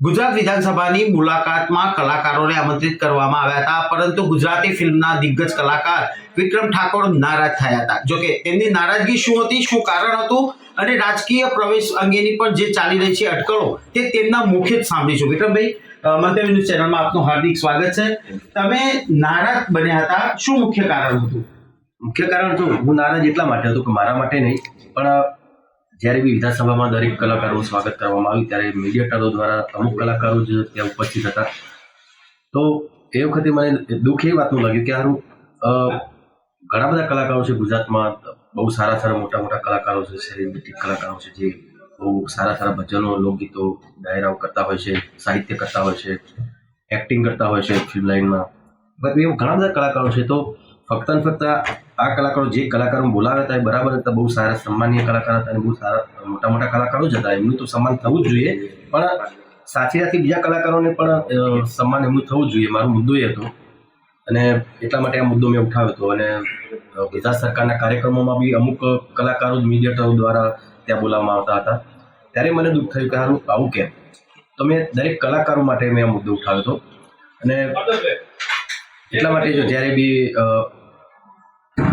ગુજરાત વિધાનસભાની મુલાકાતમાં કલાકારોને આમંત્રિત કરવામાં આવ્યા હતા, પરંતુ ગુજરાતી ફિલ્મના દિગ્ગજ કલાકાર વિક્રમ ઠાકોર નારાજ થયા હતા। જોકે તેમની નારાજગી શું હતી, શું કારણ હતું અને રાજકીય પ્રવેશ અંગેની પણ જે ચાલી રહી છે અટકળો, તે તેમના મુખે જ સાંભળીશું। વિક્રમભાઈ, મંતવ્ય ન્યૂઝ ચેનલમાં આપનું હાર્દિક સ્વાગત છે। તમે નારાજ બન્યા હતા, શું મુખ્ય કારણ હતું? મુખ્ય કારણ તો હું નારાજ એટલા માટે હતો કે મારા માટે નહીં, પણ જ્યારે બી વિધાનસભામાં દરેક કલાકારોનું સ્વાગત કરવામાં આવ્યું ત્યારે મીડિયેટરો દ્વારા અમુક કલાકારો જ ત્યાં ઉપસ્થિત હતા। તો એ વખતે મને દુઃખ એ વાતનું લાગ્યું કે હારું ઘણા બધા કલાકારો છે ગુજરાતમાં, બહુ સારા મોટા કલાકારો છે, સેલિબ્રિટી કલાકારો છે જે બહુ સારા ભજનો, લોકગીતો, ડાયરાઓ કરતા હોય છે, સાહિત્ય કરતા હોય છે, એક્ટિંગ કરતા હોય છે ફિલ્મ લાઇનમાં, બટ એવું ઘણા બધા કલાકારો છે। તો ફક્ત ને ફક્ત આ કલાકારો જે કલાકારો બોલાવ્યા હતા એ બરાબર હતા, બહુ સારા સન્માનીય કલાકાર હતા અને બહુ સારા મોટા કલાકારો જ હતા, એમનું તો સન્માન થવું જ જોઈએ, પણ સાથે બીજા કલાકારોને પણ સન્માન એમનું થવું જ જોઈએ, મારો મુદ્દો એ હતો। અને એટલા માટે આ મુદ્દો મેં ઉઠાવ્યો હતો। અને ગુજરાત સરકારના કાર્યક્રમોમાં બી અમુક કલાકારો જ મીડિયેટરો દ્વારા ત્યાં બોલાવવામાં આવતા હતા, ત્યારે મને દુઃખ થયું કે સારું આવું કેમ। તો મેં દરેક કલાકારો માટે મેં આ મુદ્દો ઉઠાવ્યો હતો। અને એટલા માટે જો જ્યારે બી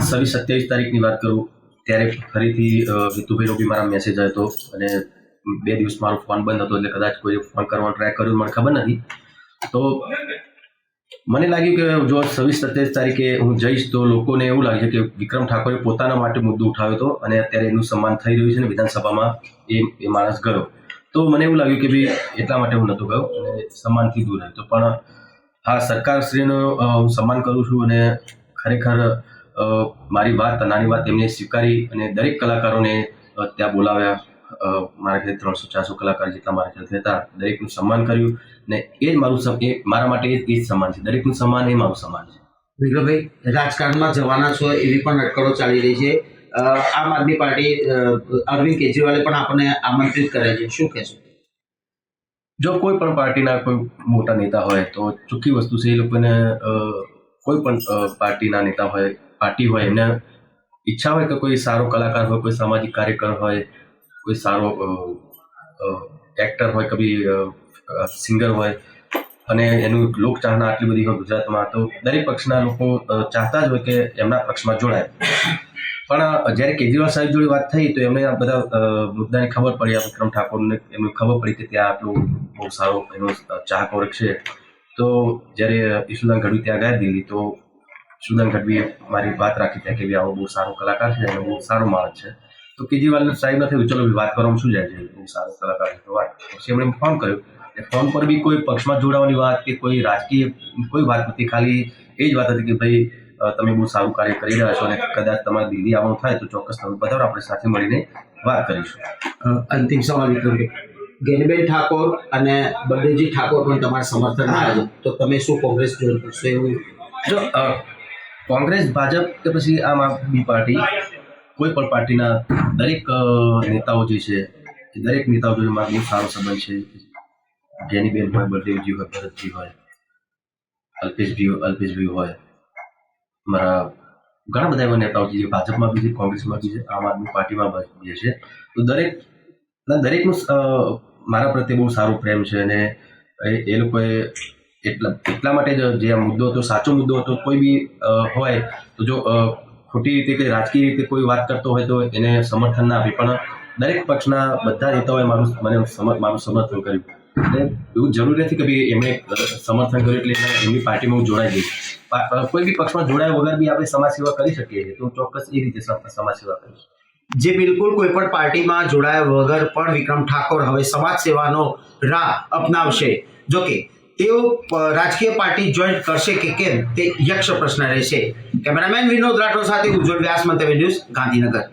26-27 તારીખની વાત કરું ત્યારે ફરીથી વિતુભાઈનો બી મારા મેસેજ આવ્યો હતો અને 2 દિવસ મારો ફોન બંધ હતો, એટલે કદાચ કોઈ ફોન કરવાનો ટ્રાય કર્યો મને ખબર નથી। તો મને લાગ્યું કે જો 26-27 તારીખે હું જઈશ તો લોકોને એવું લાગે કે વિક્રમ ઠાકોરે પોતાના માટે મુદ્દો ઉઠાવ્યો હતો અને અત્યારે એનું સન્માન થઈ રહ્યું છે ને વિધાનસભામાં એ માણસ ગયો। તો મને એવું લાગ્યું કે ભાઈ એટલા માટે હું નહોતો ગયો અને સન્માનથી દૂર રહ્યો। તો પણ હા, સરકારશ્રીનો હું સન્માન કરું છું અને ખરેખર મારી વાત, નાની વાત એમને સ્વીકારી અને દરેક કલાકારોને ત્યાં બોલાવ્યા। મારા ખ્યાલથી 300-400 કલાકાર જેટલા મારા ખ્યાલથી હતા, દરેકનું સન્માન કર્યું ને એ જ મારા માટે એ જ સન્માન છે, દરેકનું સન્માન એ મારું સન્માન છે। વિક્રમભાઈ, રાજકારણમાં જવાના છો એવી પણ અટકળો ચાલી રહી છે। આમ આદમી પાર્ટી અરવિંદ કેજરીવાલે પણ આપણને આમંત્રિત કરે છે, શું કહેશો? જો કોઈ પણ પાર્ટીના કોઈ મોટા નેતા હોય તો ચોખ્ખી વસ્તુ છે, એ લોકોને કોઈ પણ પાર્ટીના નેતા હોય, પાર્ટી હોય, એમને ઈચ્છા હોય કે કોઈ સારો કલાકાર હોય, કોઈ સામાજિક કાર્યકર હોય, કોઈ સારો એક્ટર હોય, કભી સિંગર હોય અને એનું લોકચાહના આટલી બધી હોય ગુજરાતમાં, તો દરેક પક્ષના લોકો ચાહતા જ હોય કે એમના પક્ષમાં જોડાય। પણ જ્યારે કેજરીવાલ સાહેબ જોડે વાત થઈ તો એમને આ બધા મુદ્દાની ખબર પડી, આ વિક્રમ ઠાકોરને એમને ખબર પડી કે ત્યાં આટલું બહુ સારો એનો ચાહક વર્ગ છે। તો જ્યારે ઈશુદાન ગઢવી ત્યાં ગયા દિલ્હી, તો ઈશુદાન ગઢવીએ મારી વાત રાખી ત્યાં કે આવો બહુ સારો કલાકાર છે અને બહુ સારો માણસ છે। તો કેજરીવાલ સાહેબ ન થયું, ચલો વાત કરવામાં શું જાય છે, બહુ સારો કલાકાર છે તો વાત। પછી એમણે ફોન કર્યો, ફોન પર બી કોઈ પક્ષમાં જોડાવાની વાત કે કોઈ રાજકીય કોઈ વાત નથી, ખાલી એ જ વાત હતી કે ભાઈ તમે બહુ સારું કાર્ય કરી રહ્યા છો અને કદાચ તમારે દિલ્હી આવવાનું થાય તો ચોક્કસ તમે બધાને આપણે સાથે મળીને વાત કરીશું। અંતિમ સવાલ વિક્રમભાઈ, ગેનીબેન ઠાકોર અને બલદેવજી ઠાકોર પણ તમારા સમર્થનમાં આવે છે, તો તમે શું કોંગ્રેસ જોઈન કરશો? એવું જો કોંગ્રેસ, ભાજપ કે પછી આમ આદમી પાર્ટી, કોઈ પણ પાર્ટીના દરેક નેતાઓ જે છે એ દરેક નેતાઓ જોડે મારો બહુ સારો સંબંધ છે। ગેનીબેન હોય, બલદેવજી હોય, ભરતજી હોય, અલ્પેશભાઈ હોય, મારા ઘણા બધા એવા નેતાઓ છે જે ભાજપમાં બી છે, કોંગ્રેસમાં બી છે, આમ આદમી પાર્ટીમાં બી છે। તો દરેકનું મારા પ્રત્યે બહુ સારો પ્રેમ છે અને એ લોકોએ એટલા માટે જે આ મુદ્દો હતો, સાચો મુદ્દો હતો, કોઈ બી હોય તો જો ખોટી રીતે કે રાજકીય રીતે કોઈ વાત કરતો હોય તો એને સમર્થન ના આપે, પણ દરેક પક્ષના બધા નેતાઓએ મારું સમર્થન કર્યું। એટલે એવું જરૂરી નથી કે ભાઈ એમણે સમર્થન કર્યું એટલે એમની પાર્ટીમાં હું જોડાઈ જઈશ। કોઈ બી પક્ષમાં જોડાયા વગર બી આપણે સમાજ સેવા કરી શકીએ છીએ, તો ચોક્કસ એ રીતે સમાજ સેવા કરીશ। જે બિલકુલ કોઈ પણ પાર્ટીમાં જોડાયા વગર પણ વિક્રમ ઠાકોર હવે સમાજ સેવાનો રાહ અપનાવશે। જોકે તેઓ રાજકીય પાર્ટી જોઈન કરશે કે કેમ તે યક્ષ પ્રશ્ન રહેશે। કેમેરામેન વિનોદ રાઠોડ સાથે ઉજ્જવલ વ્યાસ, મંતવ્ય ન્યૂઝ, ગાંધીનગર।